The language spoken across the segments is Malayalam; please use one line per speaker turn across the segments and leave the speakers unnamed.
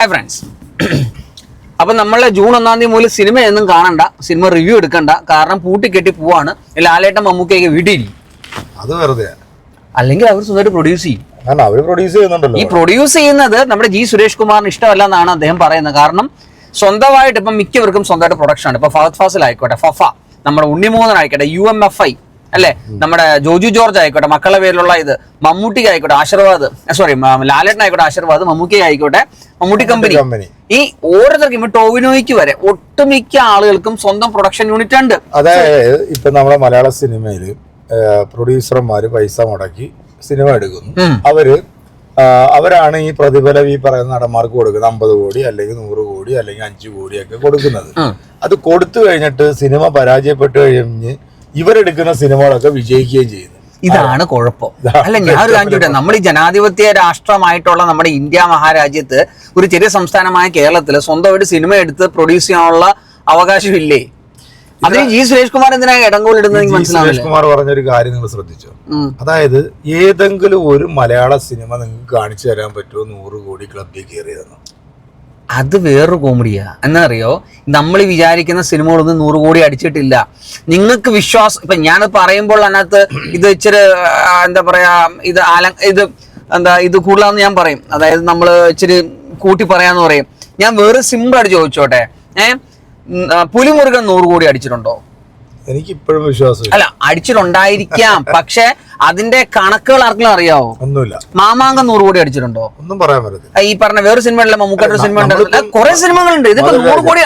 ഹായ് ഫ്രണ്ട്സ്, അപ്പം നമ്മളെ ജൂൺ 1 മുതൽ സിനിമയൊന്നും കാണണ്ട, സിനിമ റിവ്യൂ എടുക്കണ്ട. കാരണം പൂട്ടിക്കെട്ടി പോവാണ്. ലാലേട്ടൻ മമ്മൂക്കയൊക്കെ വീട്ടിലിരിക്കും.
അത് വെറുതെ
അല്ലെങ്കിൽ അവർ സ്വന്തമായിട്ട് പ്രൊഡ്യൂസ് ചെയ്യും. ഈ പ്രൊഡ്യൂസ് ചെയ്യുന്നത് നമ്മുടെ ജി സുരേഷ് കുമാറിന് ഇഷ്ടമല്ല എന്നാണ് അദ്ദേഹം പറയുന്നത്. കാരണം സ്വന്തമായിട്ട് ഇപ്പം മിക്കവർക്കും സ്വന്തമായിട്ട് പ്രൊഡക്ഷൻ ആണ്. ഇപ്പൊ ഫഹദ് ഫാസിൽ ആയിക്കോട്ടെ, ഫഫ, നമ്മുടെ ഉണ്ണിമോഹൻ ആയിക്കോട്ടെ, UMFI അല്ലെ, നമ്മുടെ ജോജു ജോർജ് ആയിക്കോട്ടെ, മക്കളുടെ പേരിലുള്ള ഇത്, മമ്മൂട്ടിക്ക് ആയിക്കോട്ടെ ആശീർവാദ്, സോറി ലാലേട്ടൻ ആയിക്കോട്ടെ ആശീർവാദ്, മമ്മൂക്കി ആയിക്കോട്ടെ മമ്മൂട്ടി കമ്പനി. ഈ ഓരോരുത്തർക്കും ഇപ്പൊ ടോവിനോയ്ക്ക് വരെ ഒട്ടുമിക്ക ആളുകൾക്കും സ്വന്തം പ്രൊഡക്ഷൻ യൂണിറ്റ് ഉണ്ട്.
അതായത് ഇപ്പൊ നമ്മുടെ മലയാള സിനിമയില് പ്രൊഡ്യൂസർമാര് പൈസ മുടക്കി സിനിമ എടുക്കുന്നു. അവരാണ് ഈ പ്രതിഫലം ഈ പറയുന്ന നടന്മാർക്ക് കൊടുക്കുന്നത്. 50 കോടി അല്ലെങ്കിൽ 100 കോടി അല്ലെങ്കിൽ 5 കോടിയൊക്കെ കൊടുക്കുന്നത്. അത് കൊടുത്തു കഴിഞ്ഞിട്ട് സിനിമ പരാജയപ്പെട്ടു കഴിഞ്ഞ് ഇവരെടുക്കുന്ന സിനിമകളൊക്കെ വിജയിക്കുകയും ചെയ്യുന്നു.
ഇതാണ് കുഴപ്പം. അല്ല, ഞാൻ ഒരു കാര്യം ചോദിക്കട്ടെ, നമ്മൾ ഈ ജനാധിപത്യ രാഷ്ട്രമായിട്ടുള്ള നമ്മുടെ ഇന്ത്യ മഹാരാജ്യത്ത് ഒരു ചെറിയ സംസ്ഥാനമായ കേരളത്തിൽ സ്വന്തമായിട്ട് സിനിമ എടുത്ത് പ്രൊഡ്യൂസ് ചെയ്യാനുള്ള അവകാശമില്ലേ? അതിന് ജി സുരേഷ് കുമാർ എന്തിനാ ഇടങ്കോളിടുന്നത് മനസ്സിലാവില്ല.
സുരേഷ് കുമാർ പറഞ്ഞൊരു കാര്യം നിങ്ങൾ ശ്രദ്ധിച്ചോ? അതായത് ഏതെങ്കിലും ഒരു മലയാള സിനിമ നിങ്ങൾക്ക് കാണിച്ചു തരാൻ പറ്റുമോ 100 കോടി ക്ലബിൽ കയറിയതെന്ന്?
അത് വേറൊരു കോമഡിയാ. എന്താ അറിയോ, നമ്മൾ വിചാരിക്കുന്ന സിനിമകളൊന്നും 100 കോടി അടിച്ചിട്ടില്ല. നിങ്ങൾക്ക് വിശ്വാസം, ഇപ്പൊ ഞാൻ പറയുമ്പോൾ അതിനകത്ത് ഇത് ഇച്ചിരി എന്താ പറയാ, ഇത് കൂടുതലാന്ന് ഞാൻ പറയും. അതായത് നമ്മൾ ഇച്ചിരി കൂട്ടി പറയാന്ന് പറയും. ഞാൻ വേറെ സിമ്പിൾ ആയിട്ട് ചോദിച്ചോട്ടെ, പുലിമുരുകൻ 100 കോടി അടിച്ചിട്ടുണ്ടോ?
എനിക്ക് ഇപ്പോഴും വിശ്വാസം
അല്ല, അടിച്ചിട്ടുണ്ടായിരിക്കാം. പക്ഷെ അതിന്റെ കണക്കുകൾ ആർക്കെങ്കിലും അറിയാവോ?
ഒന്നുമില്ല.
മാമാങ്കം 100 കോടി അടിച്ചിട്ടുണ്ടോ?
ഒന്നും പറയാൻ പറ്റില്ല.
ഈ പറഞ്ഞ വേറെ സിനിമകളിലെ മമ്മൂക്കയുടെ സിനിമ ഉണ്ട്, കുറെ സിനിമകളുണ്ട്. ഇതിപ്പോ 100 കോടി.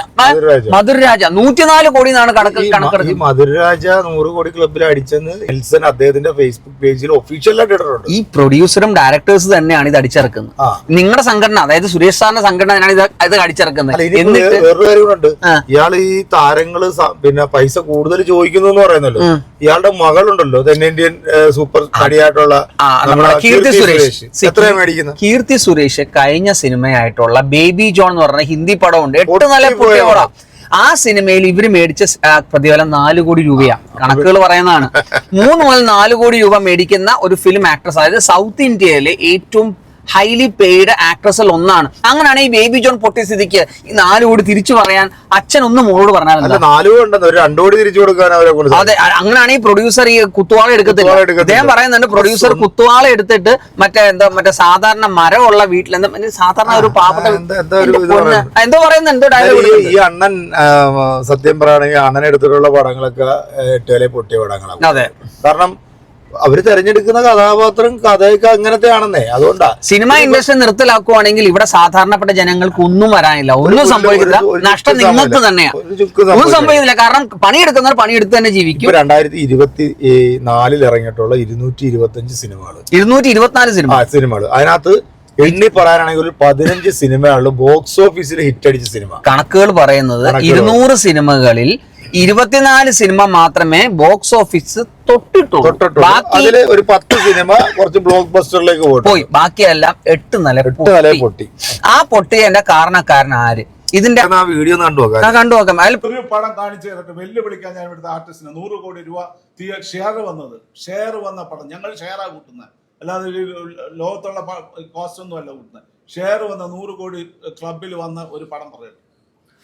മധുരരാജ 104 കോടി എന്നാണ് കണക്കെടുക്കുന്നത്.
മധുരരാജ 100 കോടി ക്ലബിൽ അടിച്ചെന്ന് എൽസൺ അദ്ദേഹത്തിന്റെ ഫേസ്ബുക്ക് പേജിൽ ഒഫീഷ്യലായിട്ട് ഇട്ടിട്ടുണ്ട്.
ഈ പ്രൊഡ്യൂസറും ഡയറക്ടേഴ്സ് തന്നെയാണ് ഇത് അടിച്ചിറക്കുന്നത്. നിങ്ങളുടെ സംഘടന, അതായത് സുരേഷ് സാറിന്റെ സംഘടന ഇത് അടിച്ചിറക്കുന്നത്. എന്നിട്ട്
വേറൊരു കാര്യമുണ്ട്. ഇയാൾ ഈ താരങ്ങള് പിന്നെ പൈസ കൂടുതൽ ചോദിക്കുന്നു എന്ന് പറയുന്നല്ലോ. ഇയാളുടെ മകളുണ്ടല്ലോ, തെന്നിന്ത്യൻ സൂപ്പർ നടിയായിട്ടുള്ള
കീർത്തി സുരേഷ്.
എത്രയാണ് മേടിക്കുന്നത്?
കീർത്തി സുരേഷ് കഴിഞ്ഞ സിനിമയായിട്ടുള്ള ബേബി ജോൺ എന്ന് പറഞ്ഞ ഹിന്ദി പടമുണ്ട്, 8 നല്ല പടം. ആ സിനിമയിൽ ഇവര് മേടിച്ച പ്രതിഫലം 4 കോടി രൂപയാണ്. കണക്കുകൾ പറയുന്നതാണ്. 3 മുതൽ 4 കോടി രൂപ മേടിക്കുന്ന ഒരു ഫിലിം ആക്ട്രസ്, അതായത് സൗത്ത് ഇന്ത്യയിലെ ഏറ്റവും ഹൈലി പെയ്ഡ് ആക്ട്രസിൽ ഒന്നാണ്. അങ്ങനെയാണ് ഈ ബേബി ജോൺ പൊട്ടിയ സ്ഥിതിക്ക് ഈ 4 കോടി തിരിച്ചു പറയാൻ അച്ഛൻ ഒന്ന് മോളോട് പറഞ്ഞാൽ
2 കോടി തിരിച്ചു കൊടുക്കാൻ.
അതെ, അങ്ങനെയാണ് ഈ പ്രൊഡ്യൂസർ ഈ കുത്തുവാള എടുക്കത്തില്ല. അദ്ദേഹം പറയുന്നുണ്ട്, പ്രൊഡ്യൂസർ കുത്തുവാള എടുത്തിട്ട് മറ്റേ സാധാരണ മരമുള്ള വീട്ടിൽ സാധാരണ ഒരു പാവപ്പെട്ട എന്തോ പറയുന്നുണ്ട് ഡയലോഗ്.
ഈ അണ്ണൻ സത്യം പറയുകയാണെങ്കിൽ അണ്ണൻ എടുത്തിട്ടുള്ള പടങ്ങളൊക്കെ 8 പൊട്ടിയ പടങ്ങളാണ്.
അതെ,
കാരണം അവര് തെരഞ്ഞെടുക്കുന്ന കഥാപാത്രം കഥയൊക്കെ അങ്ങനത്തെ ആണെന്നേ. അതുകൊണ്ടാ
സിനിമ ഇൻഡസ്ട്രി നിർത്തലാക്കുവാണെങ്കിൽ ഇവിടെ സാധാരണപ്പെട്ട ജനങ്ങൾക്ക് ഒന്നും വരാനില്ല, ഒന്നും സംഭവിക്കില്ല. നഷ്ടം നിങ്ങൾക്ക് തന്നെയാണ്, ഒന്നും സംഭവിക്കില്ല. കാരണം പണിയെടുക്കുന്നവർ പണിയെടുത്ത് തന്നെ ജീവിക്കും.
2024 ഇറങ്ങിയിട്ടുള്ള 225 സിനിമകൾ,
224
സിനിമകൾ അതിനകത്ത് എണ്ണി പറയാനാണെങ്കിൽ ഒരു 15 സിനിമയാണ് ബോക്സ് ഓഫീസിൽ ഹിറ്റ് അടിച്ച സിനിമ.
കണക്കുകൾ പറയുന്നത് 200 സിനിമകളിൽ 24 സിനിമ മാത്രമേ ബോക്സ് ഓഫീസ് തൊട്ടിട്ടുള്ളൂ.
അതില് ഒരു 10 സിനിമ കുറച്ച് ബ്ലോക്ക് ബസ്റ്ററിലേക്ക് പോയി,
ബാക്കിയെല്ലാം 8 നില പൊട്ടി. ആ പൊട്ടിയതിന്റെ കാരണക്കാരൻ ആര്? ഇതിന്റെ
വീഡിയോ
കണ്ടുനോക്കാം.
ഒരു പടം കാണിച്ചു തന്നിട്ട് വെല്ലുവിളിക്കാൻ ഞാൻ ഇവിടുത്തെ ആർട്ടിസ്റ്റിന് 100 കോടി രൂപ ഷെയർ വന്ന പടം ഞങ്ങൾ ഷെയറാ കൂട്ടുന്നത്, അല്ലാതെ ലോകത്തുള്ള കോസ്റ്റ് ഒന്നും അല്ല കൂട്ടുന്നത്. ഷെയർ വന്ന 100 കോടി ക്ലബിൽ വന്ന ഒരു പടം പറയുന്നത്.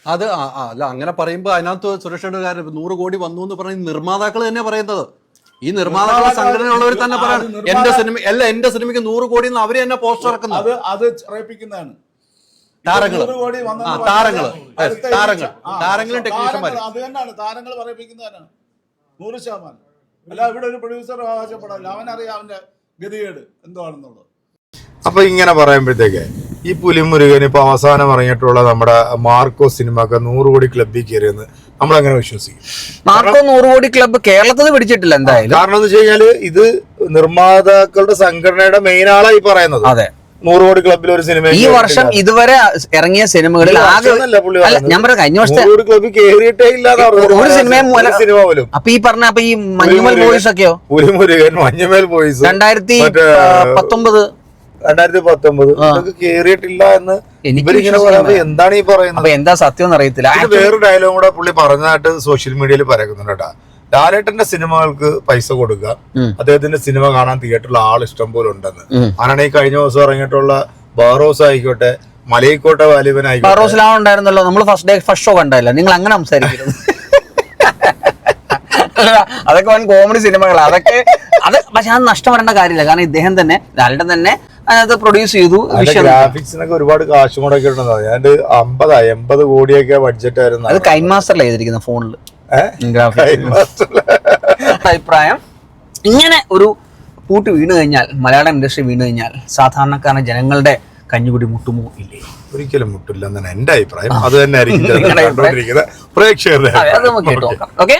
അത് അല്ല, അങ്ങനെ പറയുമ്പോൾ അതിനകത്ത് സുരക്ഷയുടെ കാര്യം 100 കോടി വന്നു എന്ന് പറഞ്ഞ നിർമ്മാതാക്കൾ തന്നെ പറയുന്നത്. ഈ നിർമ്മാതാക്കളുടെ സംഘടനയുള്ളവർ തന്നെ പറയാം, എന്റെ സിനിമയ്ക്ക് 100 കോടി എന്ന് അവര് തന്നെ പോസ്റ്റർ ഇറക്കുന്നത്.
അത് റേപ്പിക്കുന്നതാണ്.
താരങ്ങളും ടെക്നീഷ്യന്മാരും
അത് തന്നെയാണ്, താരങ്ങൾ പറയിപ്പിക്കുന്നതാണ് 100%. അല്ല, ഇവിടെ ഒരു പ്രൊഡ്യൂസർ അവകാശപ്പെടില്ല, അവനറിയാം അവന്റെ ഗതികേട് എന്താണെന്നുള്ളത്.
അപ്പൊ ഇങ്ങനെ പറയുമ്പോഴത്തേക്ക് ഈ പുലിമുരുകൻ ഇപ്പൊ അവസാനം ഇറങ്ങിയിട്ടുള്ള നമ്മുടെ മാർക്കോ സിനിമക്ക് 100 കോടി ക്ലബിൽ കയറിയെന്ന് നമ്മളെങ്ങനെ വിശ്വസിക്കും?
മാർക്കോ 100 കോടി ക്ലബ് കേരളത്തിൽ പിടിച്ചിട്ടില്ല എന്തായാലും.
കാരണം എന്ന് വെച്ച് കഴിഞ്ഞാല് ഇത് നിർമ്മാതാക്കളുടെ സംഘടനയുടെ മെയിൻ ആളായി പറയുന്നത്.
അതെ,
100 കോടി ക്ലബിൽ ഒരു സിനിമ
ഈ വർഷം ഇതുവരെ ഇറങ്ങിയ സിനിമകളിൽ ആകെ ഞാൻ പറയാം, കഴിഞ്ഞ വർഷത്തെ
ക്ലബിൽ കയറിയിട്ടേ ഇല്ലാതെ
ഒരു സിനിമ പോലും. അപ്പൊ ഈ പറഞ്ഞ ഈ മഞ്ഞുമൽ ബോയ്സ് ഒക്കെയോ,
പുലിമുരുകൻ, മഞ്ഞുമൽ ബോയ്സ്
2019
ഇതൊക്കെ കേറിയിട്ടില്ല എന്ന് ഇവരിങ്ങനെ പറയുന്നത് എന്താണ് ഈ പറയുന്നത്?
എന്താ സത്യം അറിയത്തില്ല.
വേറൊരു ഡയലോഗ് കൂടെ പുള്ളി പറഞ്ഞതായിട്ട് സോഷ്യൽ മീഡിയയിൽ പരക്കുന്നുണ്ട് കേട്ടാ. ലാലേട്ടന്റെ സിനിമകൾക്ക് പൈസ കൊടുക്കുക, അദ്ദേഹത്തിന്റെ സിനിമ കാണാൻ തിയേറ്ററിൽ ആൾ ഇഷ്ടം പോലെ ഉണ്ടെന്ന്. അങ്ങനെ ഈ കഴിഞ്ഞ ദിവസം ഇറങ്ങിയിട്ടുള്ള ബാറോസ് ആയിക്കോട്ടെ, മലയിക്കോട്ടെ വാലിബനായിക്കോട്ടെ.
റോസ്ലാം ഉണ്ടായിരുന്നല്ലോ, നമ്മൾ ഫസ്റ്റ് ഷോ കണ്ടല്ലോ. നിങ്ങൾ അങ്ങനെ സംസാരിക്കരുത്. അതൊക്കെ വൻ കോമഡി സിനിമകളാണ് അതൊക്കെ. അത് പക്ഷെ അത് നഷ്ടം വരേണ്ട കാര്യമില്ല. കാരണം ഇദ്ദേഹം തന്നെ ലാലേട്ടൻ തന്നെ അതിനകത്ത് പ്രൊഡ്യൂസ് ചെയ്തു.
ഗ്രാഫിക്സിനൊക്കെ ഒരുപാട് കാശ് മുടക്കിയിട്ടുണ്ടോ? ഞാൻ 50-80 കോടിയൊക്കെ ബഡ്ജറ്റ് ആയിരുന്നു.
അത് കൈൻ മാസ്റ്ററിൽ ചെയ്തിരിക്കുന്ന ഫോണിൽ അഭിപ്രായം. ഇങ്ങനെ ഒരു പൂട്ട് വീണ് കഴിഞ്ഞാൽ, മലയാളം ഇൻഡസ്ട്രി വീണ് കഴിഞ്ഞാൽ സാധാരണക്കാരൻ ജനങ്ങളുടെ കഞ്ഞുകുടി മുട്ടുമോ ഇല്ലേ?
ഒരിക്കലും മുട്ടില്ല എന്നാണ് എന്റെ അഭിപ്രായം. അത് തന്നെ ആയിരിക്കും പ്രേക്ഷകരുടെ.
അത് നമുക്ക് കേട്ടു നോക്കാം. ഓക്കെ.